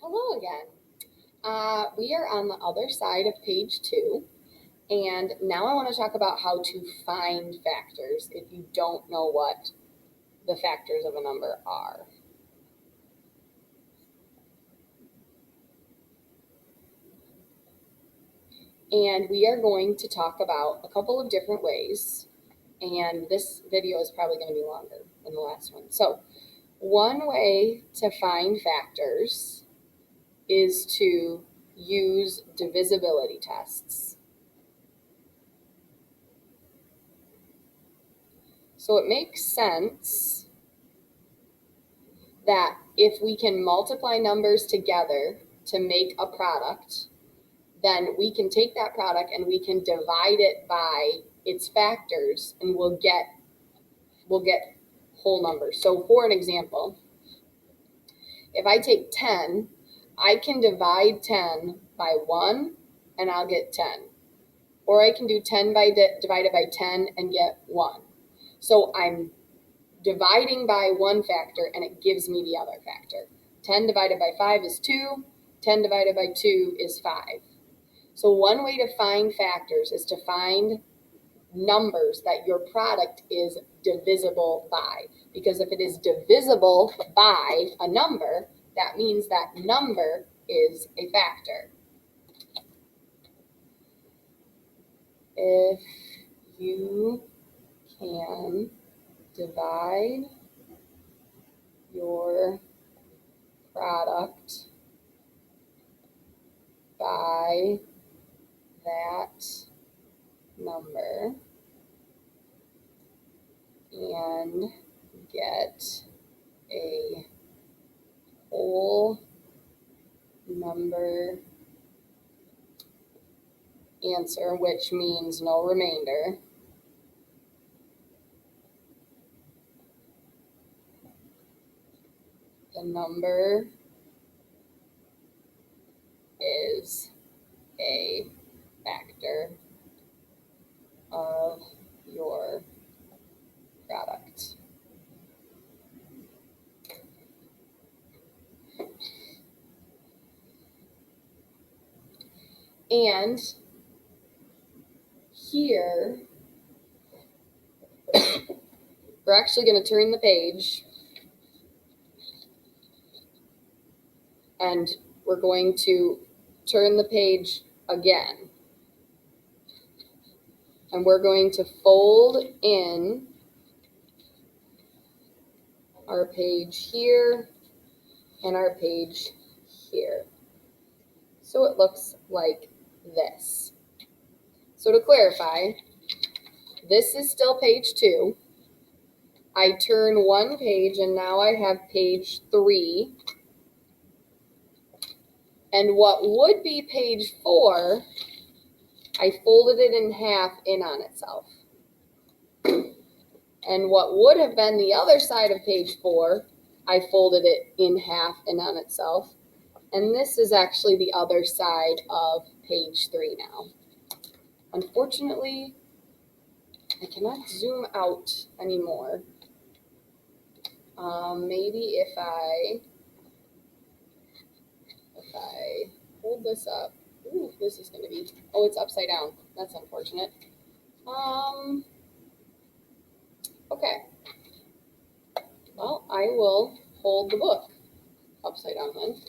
Hello again. We are on the other side of page 2, and now I want to talk about how to find factors if you don't know what the factors of a number are. And we are going to talk about a couple of different ways, and this video is probably going to be longer than the last one. So, one way to find factors is to use divisibility tests. So it makes sense that if we can multiply numbers together to make a product, then we can take that product and we can divide it by its factors and we'll get whole numbers. So for an example, if I take 10, I can divide 10 by 1 and I'll get 10. Or I can do 10 divided by 10 and get 1. So I'm dividing by one factor and it gives me the other factor. 10 divided by 5 is 2. 10 divided by 2 is 5. So one way to find factors is to find numbers that your product is divisible by. Because if it is divisible by a number, that means that number is a factor. If you can divide your product by that number and get a whole number answer, which means no remainder, the number is a factor of your product. And here, we're actually going to turn the page and we're going to turn the page again. And we're going to fold in our page here and our page here. So it looks like this. So to clarify, this is still page 2. I turn one page and now I have page 3. And what would be page 4, I folded it in half in on itself. And what would have been the other side of page 4, I folded it in half and on itself. And this is actually the other side of page 3 now. Unfortunately, I cannot zoom out anymore. Maybe if I hold this up. Ooh, this is going to be, oh, it's upside down. That's unfortunate. Okay. Well, I will hold the book upside down then.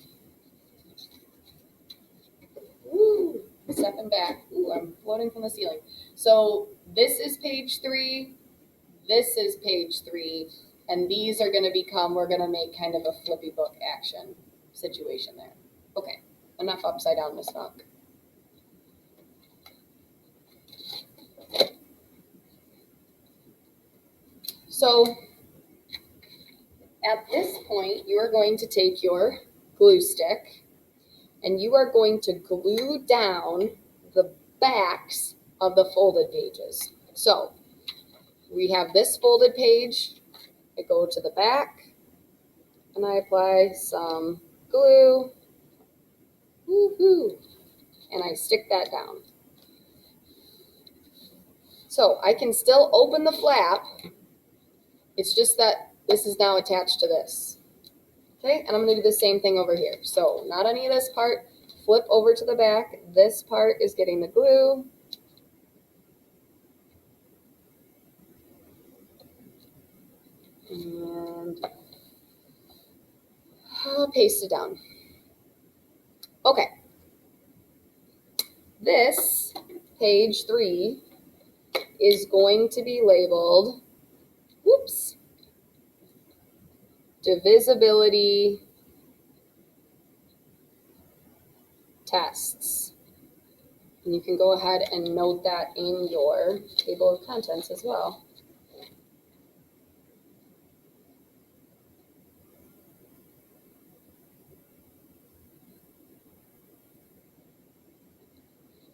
Woo, stepping back. Ooh, I'm floating from the ceiling. So this is page 3. This is page 3. And these are going to become, we're going to make kind of a flippy book action situation there. Okay, enough upside down, Miss Funk. So at this point, you are going to take your glue stick and you are going to glue down the backs of the folded pages. So we have this folded page. I go to the back and I apply some glue. Woohoo! And I stick that down. So I can still open the flap. It's just that this is now attached to this. Okay, and I'm going to do the same thing over here. So not any of this part. Flip over to the back. This part is getting the glue. And I'll paste it down. Okay. This, page 3, is going to be labeled, whoops, divisibility tests. And you can go ahead and note that in your table of contents as well.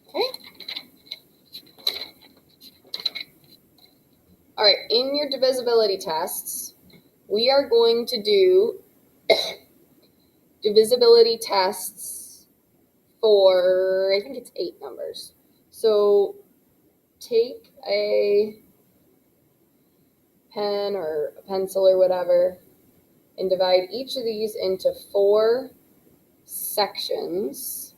Okay. All right, in your divisibility tests, we are going to do divisibility tests for, I think it's 8 numbers. So take a pen or a pencil or whatever and divide each of these into 4 sections.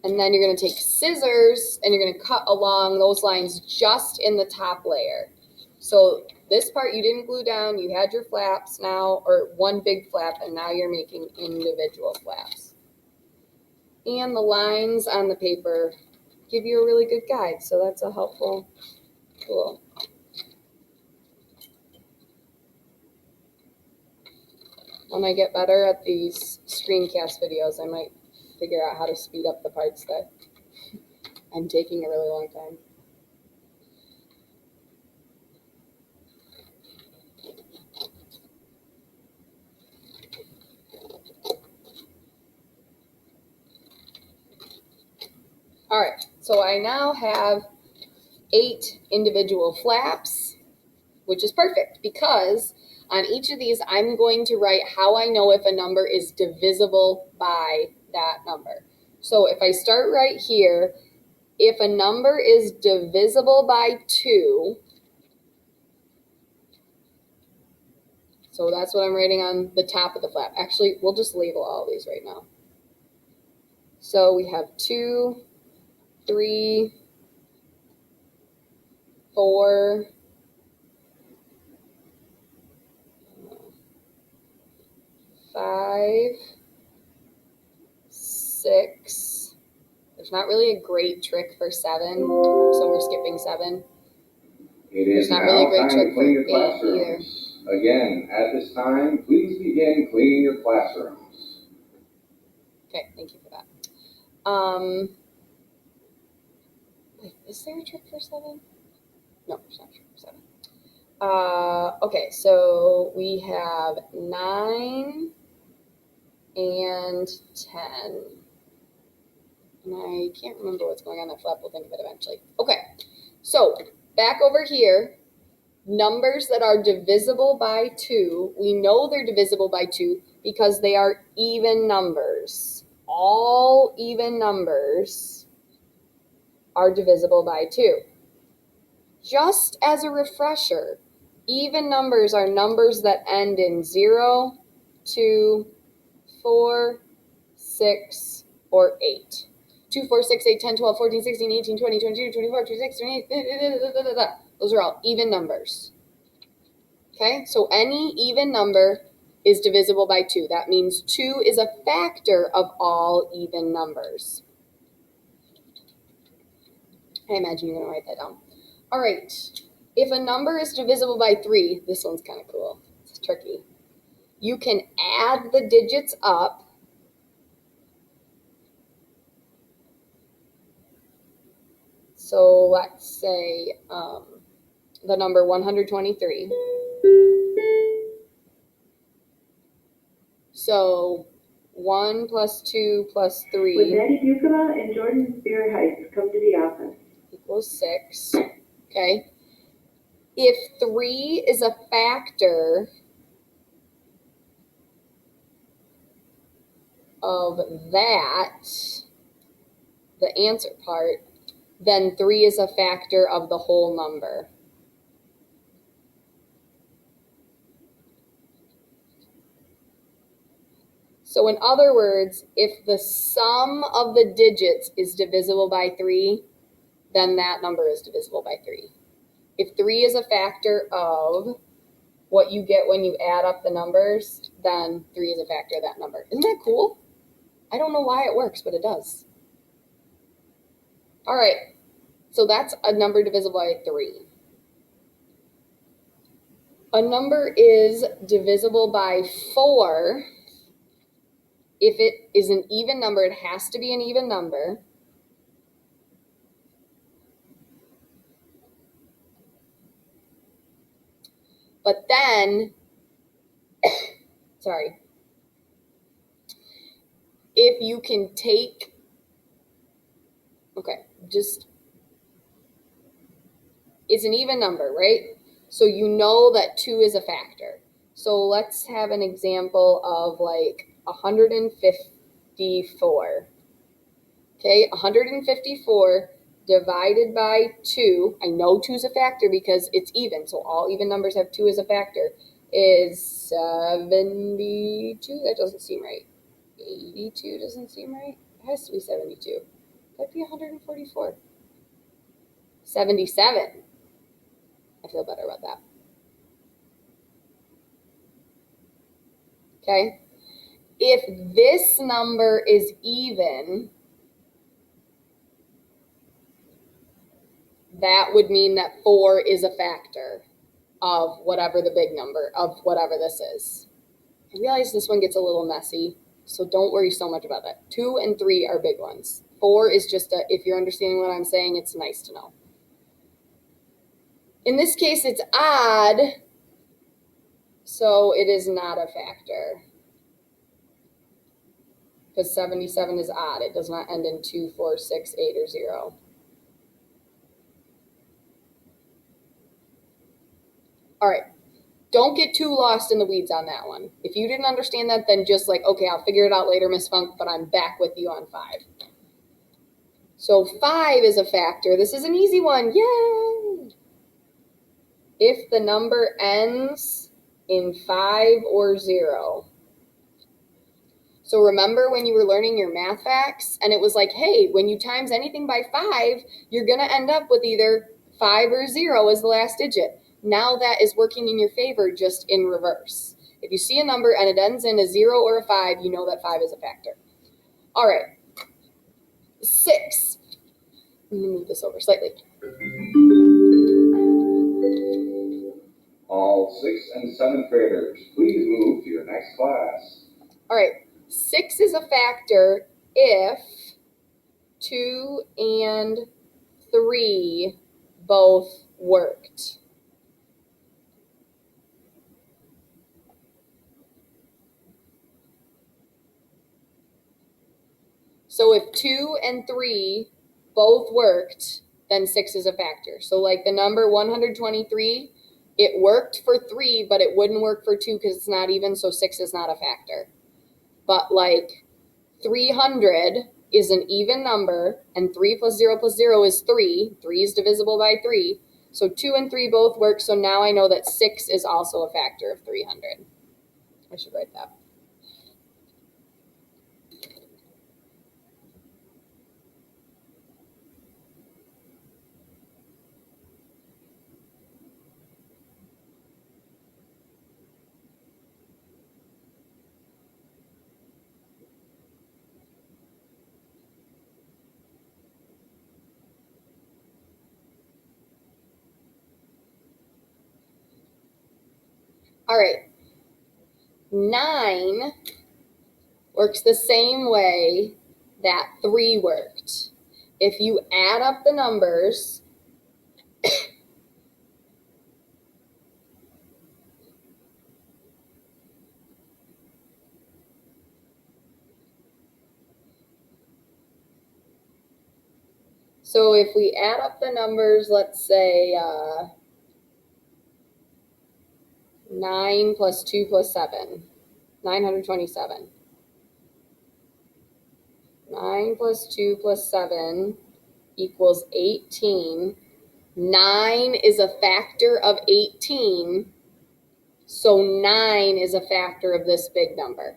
And then you're going to take scissors and you're going to cut along those lines just in the top layer. So this part you didn't glue down, you had your flaps now, or one big flap, and now you're making individual flaps. And the lines on the paper give you a really good guide, so that's a helpful tool. When I get better at these screencast videos, I might figure out how to speed up the parts that I'm taking a really long time. All right, so I now have 8 individual flaps, which is perfect because on each of these, I'm going to write how I know if a number is divisible by that number. So if I start right here, if a number is divisible by 2, so that's what I'm writing on the top of the flap. Actually, we'll just label all of these right now. So we have 2, 3, 4, 5, 6. There's not really a great trick for 7, so we're skipping 7. There's not really a great trick for 8 either. Again, at this time, please begin cleaning your classrooms. Okay, thank you for that. Wait, is there a trick for 7? No, there's not a trick for 7. Okay, so we have 9 and 10. And I can't remember what's going on that flap. We'll think of it eventually. Okay, so back over here, numbers that are divisible by 2, we know they're divisible by 2 because they are even numbers. All even numbers are divisible by 2. Just as a refresher, even numbers are numbers that end in 0, 2, 4, 6, or 8. 2, 4, 6, 8, 10, 12, 14, 16, 18, 20, 22, 24, 26, 28, those are all even numbers. Okay, so any even number is divisible by 2. That means 2 is a factor of all even numbers. I imagine you're going to write that down. All right, if a number is divisible by 3, this one's kind of cool. It's tricky. You can add the digits up. So let's say the number 123. So 1 plus 2 plus 3. Would Daddy Bucola and Jordan Spear Heights come to the office? Equals 6. Okay. If 3 is a factor of that, the answer part, then 3 is a factor of the whole number. So in other words, if the sum of the digits is divisible by 3, then that number is divisible by 3. If 3 is a factor of what you get when you add up the numbers, then 3 is a factor of that number. Isn't that cool? I don't know why it works, but it does. All right, so that's a number divisible by 3. A number is divisible by 4 if it is an even number. It has to be an even number. But then, sorry, if you can take, okay, just, it's an even number, right? So you know that 2 is a factor. So let's have an example of like 154. Okay, 154 divided by 2, I know 2 is a factor because it's even, so all even numbers have 2 as a factor, is 72. That doesn't seem right. 82 doesn't seem right. It has to be 72. That'd be 144. 77. I feel better about that. Okay? If this number is even, that would mean that 4 is a factor of whatever the big number, of whatever this is. I realize this one gets a little messy, so don't worry so much about that. 2 and 3 are big ones. 4 is just if you're understanding what I'm saying, it's nice to know. In this case, it's odd, so it is not a factor. Because 77 is odd. It does not end in 2, 4, 6, 8, or 0. All right. Don't get too lost in the weeds on that one. If you didn't understand that, then just like, okay, I'll figure it out later, Miss Funk, but I'm back with you on 5. So 5 is a factor. This is an easy one. Yay! If the number ends in 5 or 0. So remember when you were learning your math facts and it was like, hey, when you times anything by 5, you're going to end up with either 5 or 0 as the last digit. Now that is working in your favor, just in reverse. If you see a number and it ends in a 0 or a 5, you know that 5 is a factor. All right. 6. Let me move this over slightly. All 6th and 7th graders, please move to your next class. All right. 6 is a factor if 2 and 3 both worked. So if 2 and 3 both worked, then 6 is a factor. So like the number 123, it worked for 3, but it wouldn't work for 2 because it's not even, so 6 is not a factor. But like 300 is an even number, and 3 plus 0 is 3. 3 is divisible by 3. So 2 and 3 both work, so now I know that 6 is also a factor of 300. I should write that. All right, 9 works the same way that 3 worked. If you add up the numbers, so if we add up the numbers, let's say 9 plus 2 plus 7, 927. 9 plus 2 plus 7 equals 18. 9 is a factor of 18, so 9 is a factor of this big number.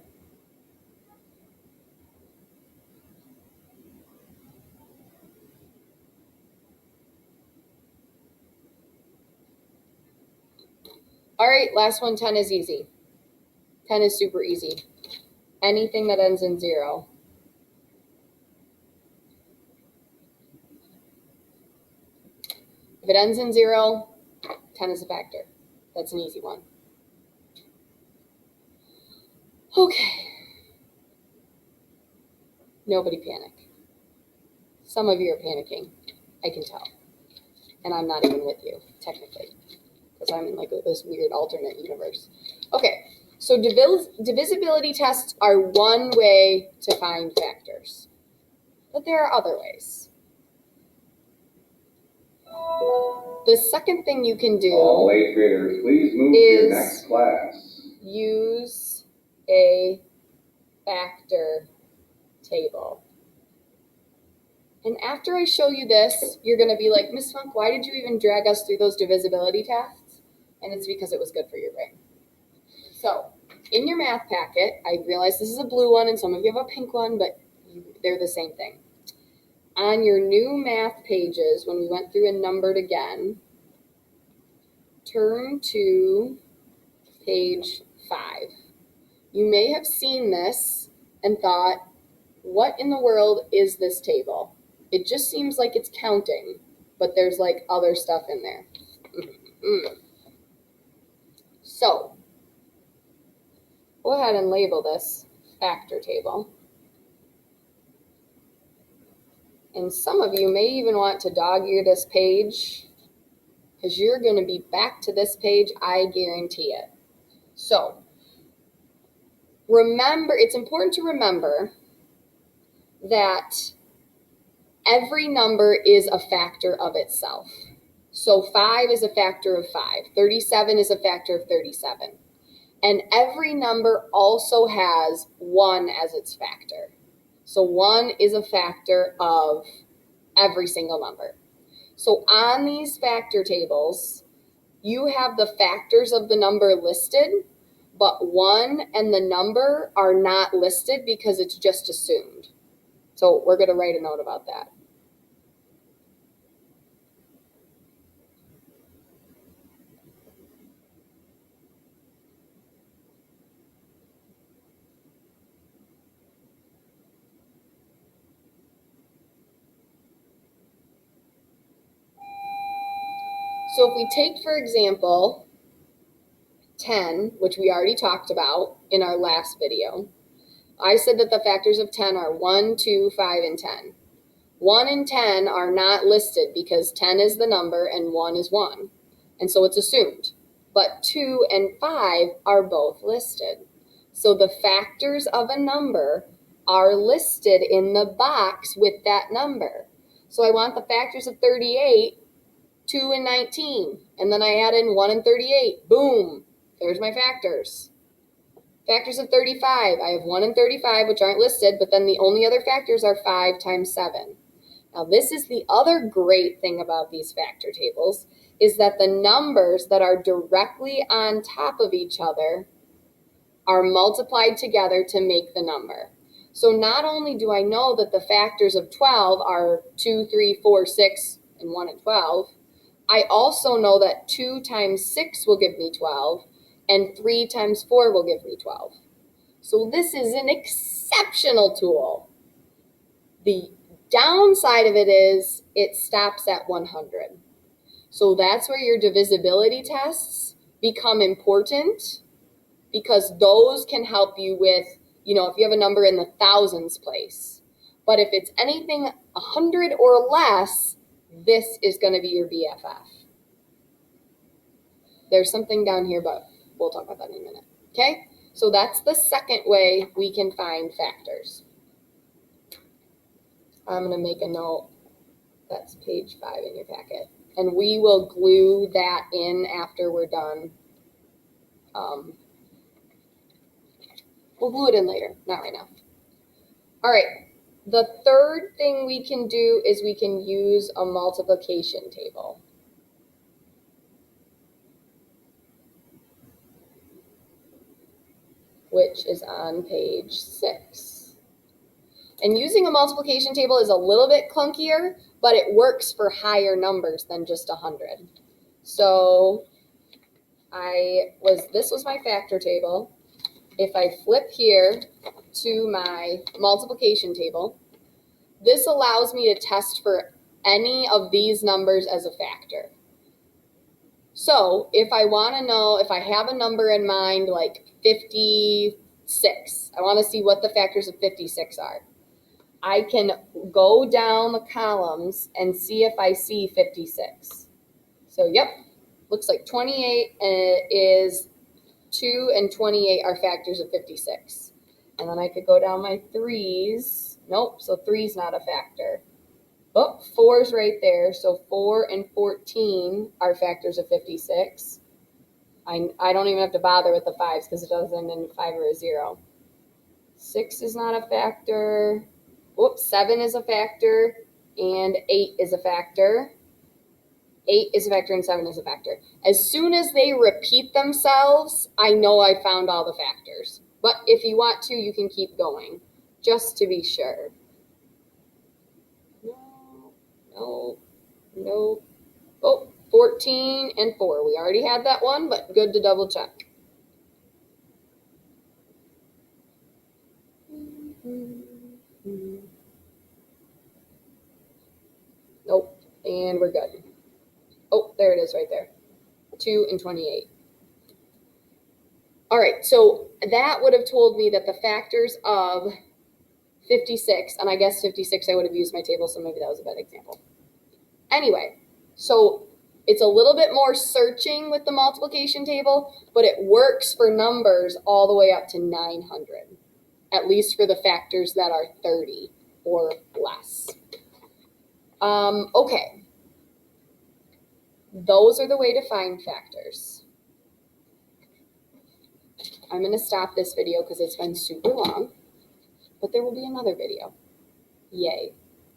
All right, last one, 10 is easy. 10 is super easy. Anything that ends in 0. If it ends in 0, 10 is a factor. That's an easy one. Okay. Nobody panic. Some of you are panicking. I can tell. And I'm not even with you, technically, because I'm in like this weird alternate universe. Okay, so divisibility tests are one way to find factors, but there are other ways. The second thing you can All do 8th graders, please move to your is next class. use a factor table. And after I show you this, you're going to be like, Miss Funk, why did you even drag us through those divisibility tests? And it's because it was good for your brain. So, in your math packet, I realize this is a blue one and some of you have a pink one, but they're the same thing. On your new math pages, when we went through and numbered again, turn to page 5. You may have seen this and thought, what in the world is this table? It just seems like it's counting, but there's like other stuff in there. So, go ahead and label this factor table. And some of you may even want to dog-ear this page, because you're going to be back to this page, I guarantee it. So, remember, it's important to remember that every number is a factor of itself. So 5 is a factor of 5. 37 is a factor of 37. And every number also has 1 as its factor. So 1 is a factor of every single number. So on these factor tables, you have the factors of the number listed, but 1 and the number are not listed because it's just assumed. So we're going to write a note about that. So if we take, for example, 10, which we already talked about in our last video, I said that the factors of 10 are 1, 2, 5, and 10. 1 and 10 are not listed because 10 is the number and 1 is 1. And so it's assumed. But 2 and 5 are both listed. So the factors of a number are listed in the box with that number. So I want the factors of 38, 2 and 19. And then I add in 1 and 38. Boom. There's my factors. Factors of 35. I have 1 and 35, which aren't listed, but then the only other factors are 5 times 7. Now, this is the other great thing about these factor tables, is that the numbers that are directly on top of each other are multiplied together to make the number. So not only do I know that the factors of 12 are 2, 3, 4, 6, and 1 and 12, I also know that 2 times 6 will give me 12, and 3 times 4 will give me 12. So this is an exceptional tool. The downside of it is it stops at 100. So that's where your divisibility tests become important, because those can help you with, if you have a number in the thousands place. But if it's anything 100 or less, this is going to be your BFF. There's something down here, but we'll talk about that in a minute. Okay? So that's the second way we can find factors. I'm going to make a note. That's page 5 in your packet. And we will glue that in after we're done. We'll glue it in later, not right now. All right. The third thing we can do is we can use a multiplication table. Which is on page 6. And using a multiplication table is a little bit clunkier, but it works for higher numbers than just 100. So this was my factor table. If I flip here to my multiplication table, this allows me to test for any of these numbers as a factor. So if I want to know, if I have a number in mind like 56, I want to see what the factors of 56 are. I can go down the columns and see if I see 56. So yep, looks like 28 is 2 and 28 are factors of 56. And then I could go down my 3s. Nope, so 3's not a factor. Oh, 4's right there. So 4 and 14 are factors of 56. I don't even have to bother with the 5's because it doesn't end in 5 or a 0. 6 is not a factor. Whoops, 7 is a factor. And 8 is a factor. 8 is a factor and 7 is a factor. As soon as they repeat themselves, I know I found all the factors. But if you want to, you can keep going, just to be sure. No. Oh, 14 and 4. We already had that one, but good to double check. Nope, and we're good. Oh, there it is right there. 2 and 28. All right, so that would have told me that the factors of 56, and I guess 56 I would have used my table, so maybe that was a bad example. Anyway, so it's a little bit more searching with the multiplication table, but it works for numbers all the way up to 900, at least for the factors that are 30 or less. Okay. Those are the way to find factors. I'm going to stop this video because it's been super long, but there will be another video. Yay.